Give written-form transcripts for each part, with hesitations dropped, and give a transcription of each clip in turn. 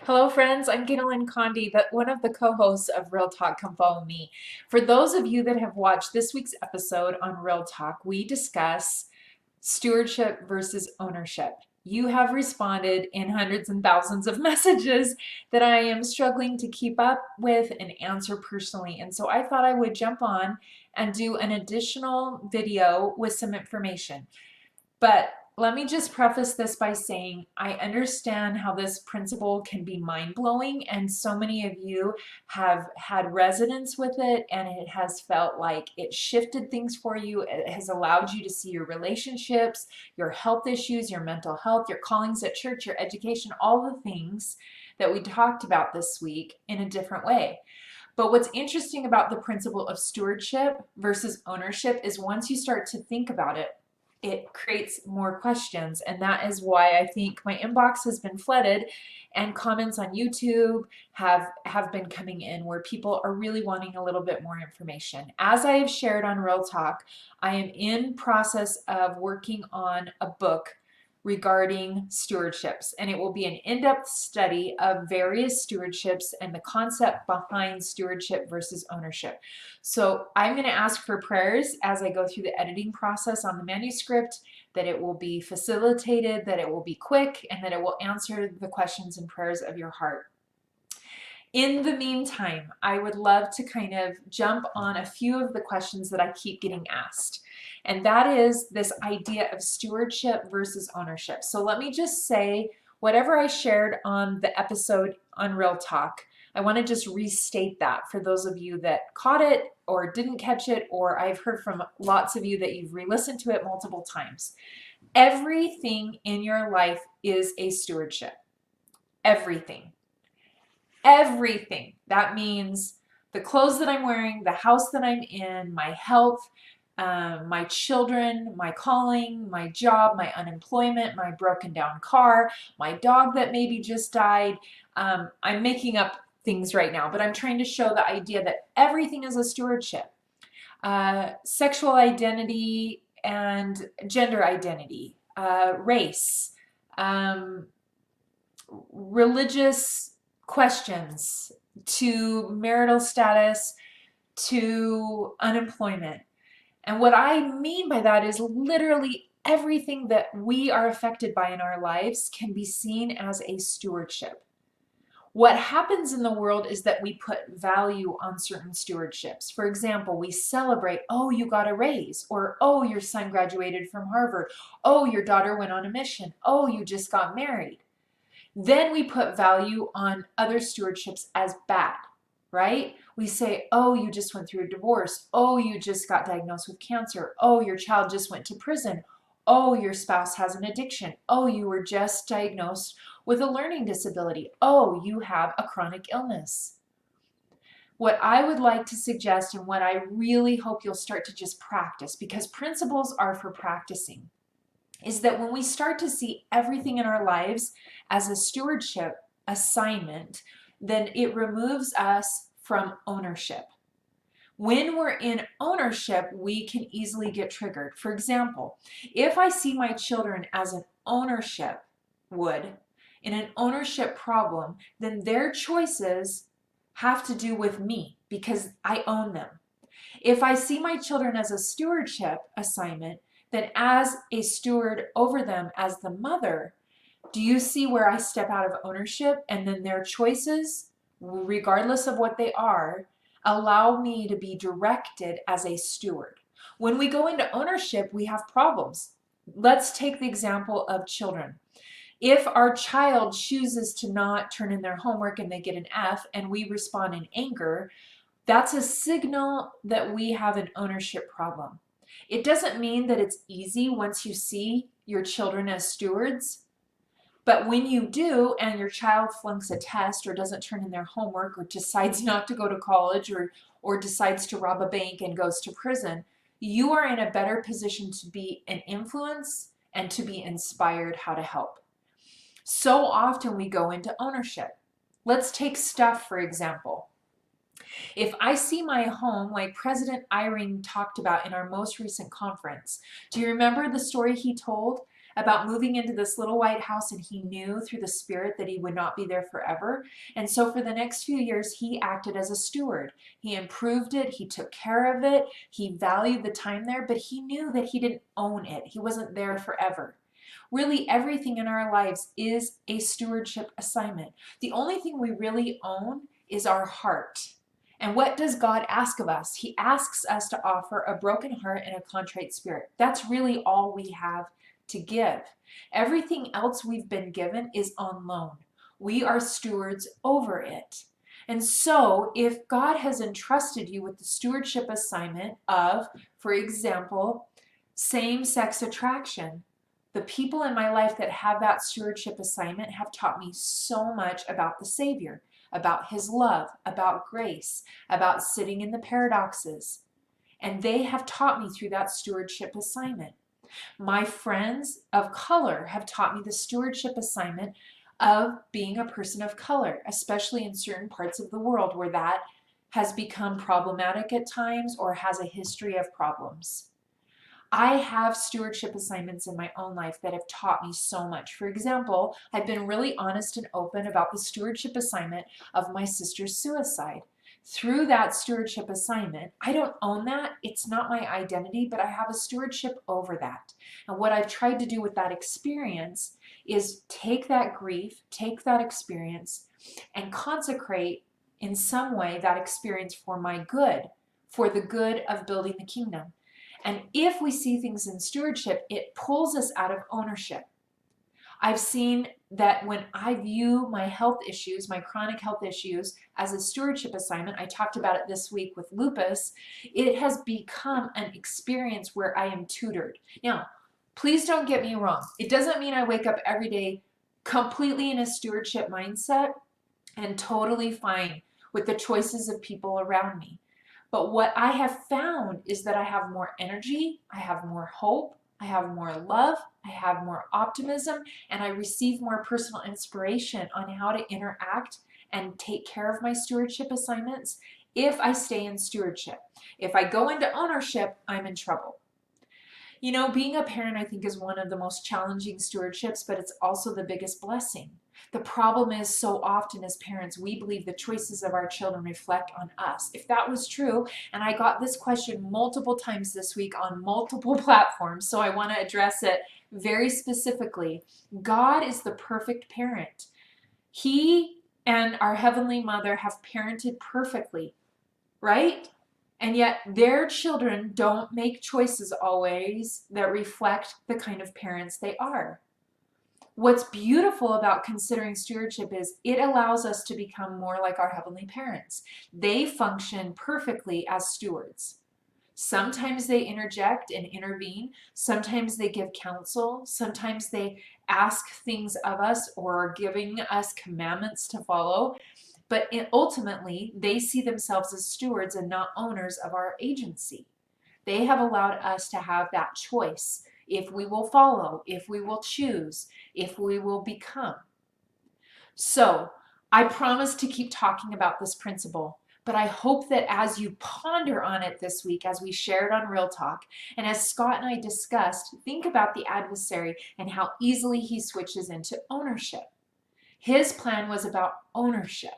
Hello, friends. I'm Ganel-Lyn, one of the co-hosts of Real Talk Come Follow Me. For those of you that have watched this week's episode on Real Talk, we discuss stewardship versus ownership. You have responded in hundreds and thousands of messages that I am struggling to keep up with and answer personally. And so I thought I would jump on and do an additional video with some information. But let me just preface this by saying I understand how this principle can be mind-blowing, and so many of you have had resonance with it, and it has felt like it shifted things for you. It has allowed you to see your relationships, your health issues, your mental health, your callings at church, your education, all the things that we talked about this week in a different way. But what's interesting about the principle of stewardship versus ownership is once you start to think about it, it creates more questions, and that is why I think my inbox has been flooded and comments on YouTube have been coming in where people are really wanting a little bit more information. As I have shared on Real Talk, I am in process of working on a book regarding stewardships, and it will be an in-depth study of various stewardships and the concept behind stewardship versus ownership. So I'm going to ask for prayers as I go through the editing process on the manuscript, that it will be facilitated, that it will be quick, and that it will answer the questions and prayers of your heart. In the meantime, I would love to kind of jump on a few of the questions that I keep getting asked. And that is this idea of stewardship versus ownership. So let me just say, whatever I shared on the episode on Real Talk, I want to just restate that for those of you that caught it or didn't catch it, or I've heard from lots of you that you've re-listened to it multiple times. Everything in your life is a stewardship. Everything. Everything. That means the clothes that I'm wearing, the house that I'm in, my health, my children, my calling, my job, my unemployment, my broken down car, my dog that maybe just died. I'm making up things right now, but I'm trying to show the idea that everything is a stewardship. Sexual identity and gender identity, race, religious questions, to marital status, to unemployment. And what I mean by that is literally everything that we are affected by in our lives can be seen as a stewardship. What happens in the world is that we put value on certain stewardships. For example, we celebrate, oh, you got a raise, or oh, your son graduated from Harvard, oh, your daughter went on a mission, oh, you just got married. Then we put value on other stewardships as bad, right? We say, oh, you just went through a divorce. Oh, you just got diagnosed with cancer. Oh, your child just went to prison. Oh, your spouse has an addiction. Oh, you were just diagnosed with a learning disability. Oh, you have a chronic illness. What I would like to suggest, and what I really hope you'll start to just practice, because principles are for practicing, is that when we start to see everything in our lives as a stewardship assignment, then it removes us from ownership. When we're in ownership, we can easily get triggered. For example, if I see my children as an ownership would, in an ownership problem, then their choices have to do with me because I own them. If I see my children as a stewardship assignment, then as a steward over them as the mother, do you see where I step out of ownership, and then their choices, regardless of what they are, allow me to be directed as a steward? When we go into ownership, we have problems. Let's take the example of children. If our child chooses to not turn in their homework and they get an F and we respond in anger, that's a signal that we have an ownership problem. It doesn't mean that it's easy once you see your children as stewards, but when you do and your child flunks a test or doesn't turn in their homework or decides not to go to college or decides to rob a bank and goes to prison, you are in a better position to be an influence and to be inspired how to help. So often we go into ownership. Let's take stuff, for example. If I see my home, like President Eyring talked about in our most recent conference, do you remember the story he told about moving into this little white house, and he knew through the Spirit that he would not be there forever. And so for the next few years, he acted as a steward. He improved it, he took care of it, he valued the time there, but he knew that he didn't own it. He wasn't there forever. Really, everything in our lives is a stewardship assignment. The only thing we really own is our heart. And what does God ask of us? He asks us to offer a broken heart and a contrite spirit. That's really all we have to give. Everything else we've been given is on loan. We are stewards over it. And so if God has entrusted you with the stewardship assignment of, for example, same-sex attraction, the people in my life that have that stewardship assignment have taught me so much about the Savior, about his love, about grace, about sitting in the paradoxes. And they have taught me through that stewardship assignment. My friends of color have taught me the stewardship assignment of being a person of color, especially in certain parts of the world where that has become problematic at times or has a history of problems. I have stewardship assignments in my own life that have taught me so much. For example, I've been really honest and open about the stewardship assignment of my sister's suicide. Through that stewardship assignment, I don't own that. It's not my identity, but I have a stewardship over that. And what I've tried to do with that experience is take that grief, take that experience, and consecrate in some way that experience for my good, for the good of building the kingdom. And if we see things in stewardship, it pulls us out of ownership. I've seen that when I view my health issues, my chronic health issues, as a stewardship assignment, I talked about it this week with lupus, it has become an experience where I am tutored. Now, please don't get me wrong. It doesn't mean I wake up every day completely in a stewardship mindset and totally fine with the choices of people around me. But what I have found is that I have more energy, I have more hope, I have more love, I have more optimism, and I receive more personal inspiration on how to interact and take care of my stewardship assignments if I stay in stewardship. If I go into ownership, I'm in trouble. You know, being a parent, I think, is one of the most challenging stewardships, but it's also the biggest blessing. The problem is so often as parents, we believe the choices of our children reflect on us. If that was true, and I got this question multiple times this week on multiple platforms, so I want to address it very specifically. God is the perfect parent. He and our Heavenly Mother have parented perfectly, right? And yet their children don't make choices always that reflect the kind of parents they are. What's beautiful about considering stewardship is it allows us to become more like our heavenly parents. They function perfectly as stewards. Sometimes they interject and intervene. Sometimes they give counsel. Sometimes they ask things of us or are giving us commandments to follow. But ultimately, they see themselves as stewards and not owners of our agency. They have allowed us to have that choice if we will follow, if we will choose, if we will become. So I promise to keep talking about this principle, but I hope that as you ponder on it this week, as we shared on Real Talk, and as Scott and I discussed, think about the adversary and how easily he switches into ownership. His plan was about ownership.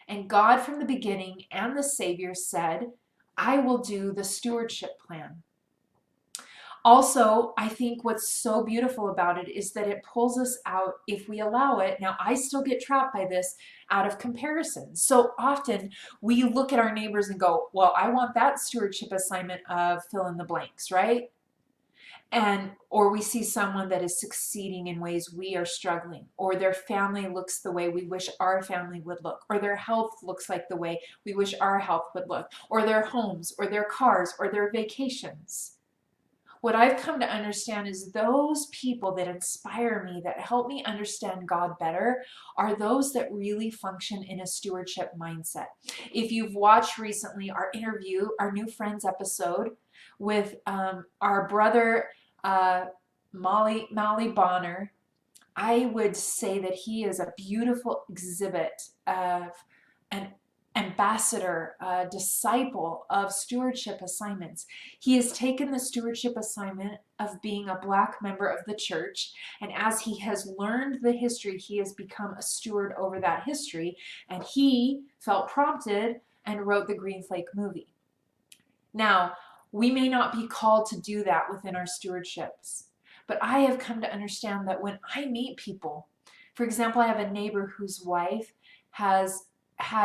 And God from the beginning and the Savior said, I will do the stewardship plan. Also, I think what's so beautiful about it is that it pulls us out if we allow it. Now, I still get trapped by this out of comparison. So often we look at our neighbors and go, well, I want that stewardship assignment of fill in the blanks, right? Or we see someone that is succeeding in ways we are struggling, or their family looks the way we wish our family would look, or their health looks like the way we wish our health would look, or their homes, or their cars, or their vacations. What I've come to understand is those people that inspire me, that help me understand God better, are those that really function in a stewardship mindset. If you've watched recently our interview, our New Friends episode with our brother Molly Bonner, I would say that he is a beautiful exhibit of ambassador, a disciple of stewardship assignments. He has taken the stewardship assignment of being a Black member of the church, and as he has learned the history, he has become a steward over that history, and he felt prompted and wrote the Green Flake movie. Now, we may not be called to do that within our stewardships, but I have come to understand that when I meet people, for example, I have a neighbor whose wife has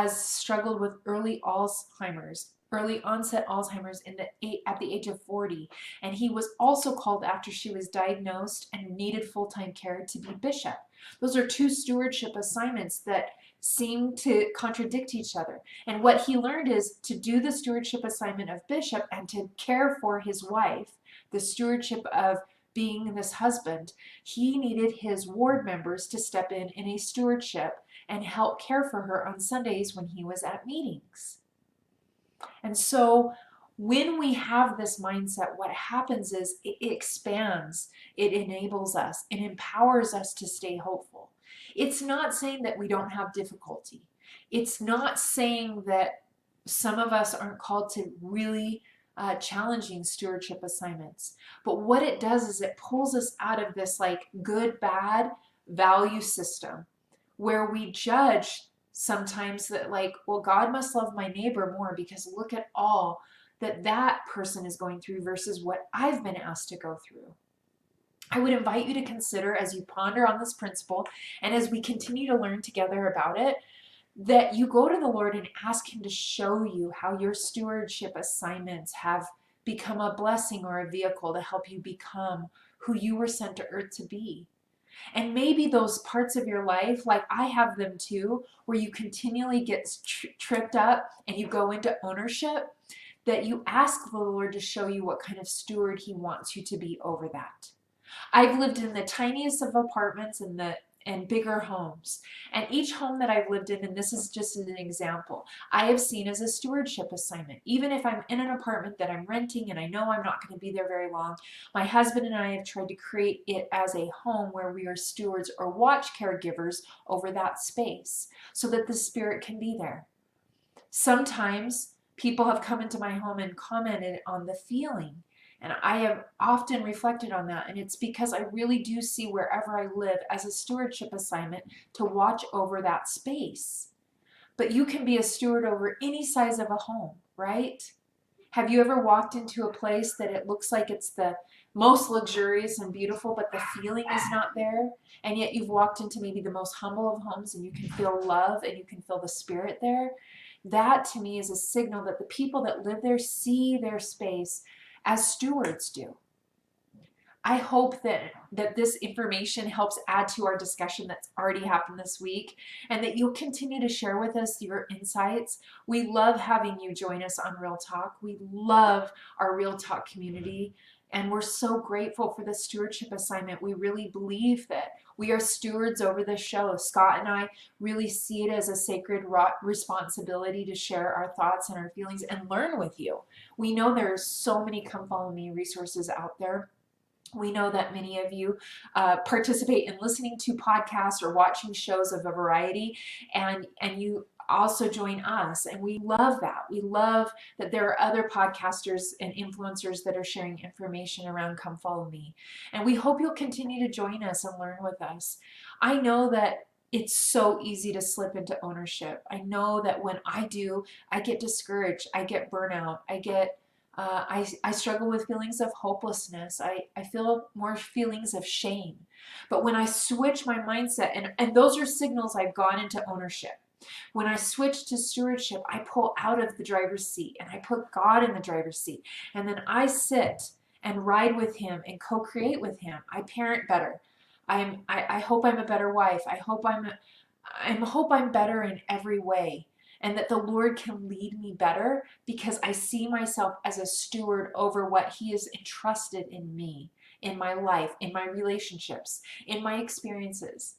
struggled with early Alzheimer's, early onset Alzheimer's at the age of 40, and he was also called after she was diagnosed and needed full-time care to be bishop. Those are two stewardship assignments that seem to contradict each other. And what he learned is to do the stewardship assignment of bishop and to care for his wife, the stewardship of being this husband. He needed his ward members to step in a stewardship and help care for her on Sundays when he was at meetings. And so when we have this mindset, what happens is it expands, it enables us, it empowers us to stay hopeful. It's not saying that we don't have difficulty. It's not saying that some of us aren't called to really challenging stewardship assignments. But what it does is it pulls us out of this like good, bad value system where we judge sometimes that like, well, God must love my neighbor more because look at all that that person is going through versus what I've been asked to go through. I would invite you to consider as you ponder on this principle and as we continue to learn together about it, that you go to the Lord and ask Him to show you how your stewardship assignments have become a blessing or a vehicle to help you become who you were sent to earth to be. And maybe those parts of your life, like I have them too, where you continually get tripped up and you go into ownership, that you ask the Lord to show you what kind of steward He wants you to be over that. I've lived in the tiniest of apartments and bigger homes. And each home that I've lived in, and this is just an example, I have seen as a stewardship assignment. Even if I'm in an apartment that I'm renting and I know I'm not going to be there very long, my husband and I have tried to create it as a home where we are stewards or watch caregivers over that space so that the Spirit can be there. Sometimes people have come into my home and commented on the feeling. And I have often reflected on that, and it's because I really do see wherever I live as a stewardship assignment to watch over that space. But you can be a steward over any size of a home, right? Have you ever walked into a place that it looks like it's the most luxurious and beautiful, but the feeling is not there? And yet you've walked into maybe the most humble of homes and you can feel love and you can feel the Spirit there? That to me is a signal that the people that live there see their space as stewards do. I hope that this information helps add to our discussion that's already happened this week and that you'll continue to share with us your insights. We love having you join us on Real Talk. We love our Real Talk community and we're so grateful for the stewardship assignment. We really believe that we are stewards over this show. Scott and I really see it as a sacred responsibility to share our thoughts and our feelings and learn with you. We know there's so many Come Follow Me resources out there. We know that many of you participate in listening to podcasts or watching shows of a variety, and you also join us, and we love that. We love that there are other podcasters and influencers that are sharing information around Come Follow Me, and we hope you'll continue to join us and learn with us. I know that it's so easy to slip into ownership. I know that when I do, I get discouraged, I get burnout, I struggle with feelings of hopelessness. I feel more feelings of shame. But when I switch my mindset, and those are signals I've gone into ownership. When I switch to stewardship, I pull out of the driver's seat and I put God in the driver's seat. And then I sit and ride with Him and co-create with Him. I parent better. I hope I'm a better wife. I hope I'm better in every way. And that the Lord can lead me better because I see myself as a steward over what He has entrusted in me, in my life, in my relationships, in my experiences.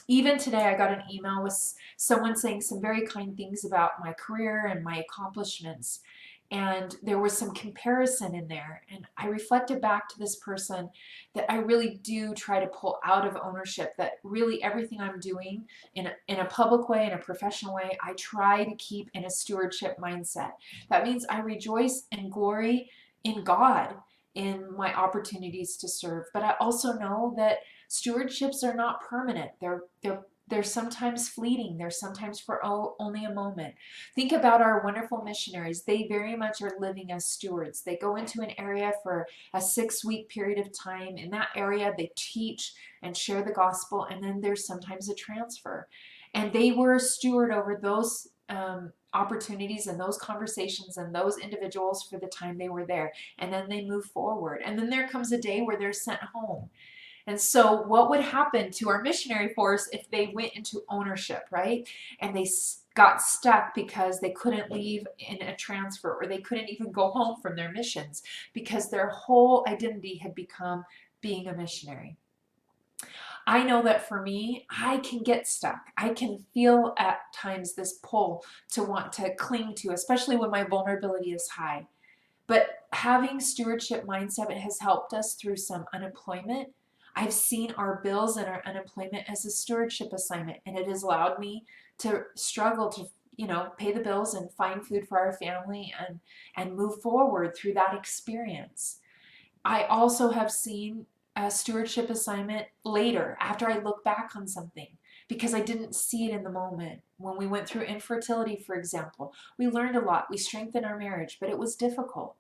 Even today, I got an email with someone saying some very kind things about my career and my accomplishments. And there was some comparison in there. And I reflected back to this person that I really do try to pull out of ownership, that really everything I'm doing in a public way, in a professional way, I try to keep in a stewardship mindset. That means I rejoice and glory in God in my opportunities to serve. But I also know that stewardships are not permanent. They're sometimes fleeting. They're sometimes for only a moment. Think about our wonderful missionaries. They very much are living as stewards. They go into an area for a 6-week period of time. In that area, they teach and share the gospel, and then there's sometimes a transfer. And they were a steward over those opportunities and those conversations and those individuals for the time they were there. And then they move forward. And then there comes a day where they're sent home. And so what would happen to our missionary force if they went into ownership, right? And they got stuck because they couldn't leave in a transfer, or they couldn't even go home from their missions because their whole identity had become being a missionary. I know that for me, I can get stuck. I can feel at times this pull to want to cling to, especially when my vulnerability is high. But having stewardship mindset has helped us through some unemployment. I've seen our bills and our unemployment as a stewardship assignment, and it has allowed me to struggle to, pay the bills and find food for our family and move forward through that experience. I also have seen a stewardship assignment later after I look back on something because I didn't see it in the moment. When we went through infertility, for example, we learned a lot. We strengthened our marriage, but it was difficult.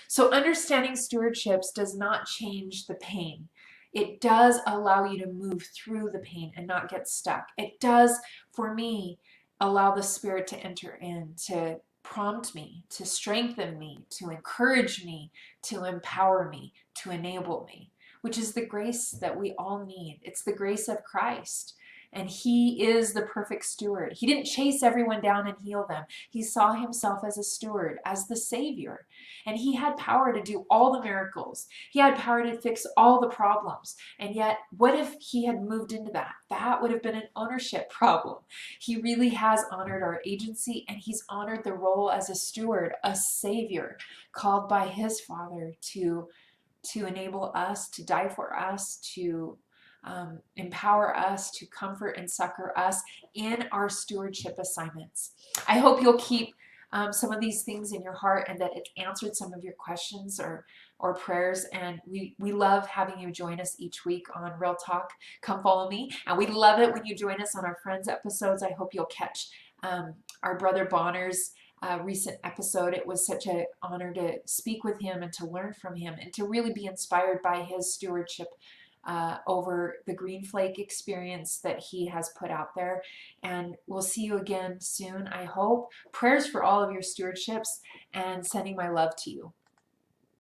So understanding stewardships does not change the pain. It does allow you to move through the pain and not get stuck. It does, for me, allow the Spirit to enter in, to prompt me, to strengthen me, to encourage me, to empower me, to enable me, which is the grace that we all need. It's the grace of Christ. And he is the perfect steward. He didn't chase everyone down and heal them. He saw himself as a steward, as the Savior. And he had power to do all the miracles. He had power to fix all the problems. And yet, what if he had moved into that? That would have been an ownership problem. He really has honored our agency, and he's honored the role as a steward, a Savior, called by his Father to enable us, to die for us, to empower us, to comfort and succor us in our stewardship assignments. I hope you'll keep some of these things in your heart, and that it answered some of your questions or prayers. And we love having you join us each week on Real Talk. Come follow me. And we love it when you join us on our Friends episodes. I hope you'll catch our brother Bonner's recent episode. It was such an honor to speak with him and to learn from him and to really be inspired by his stewardship over the green flake experience that he has put out there. And we'll see you again soon, I hope. Prayers for all of your stewardships, and sending my love to you.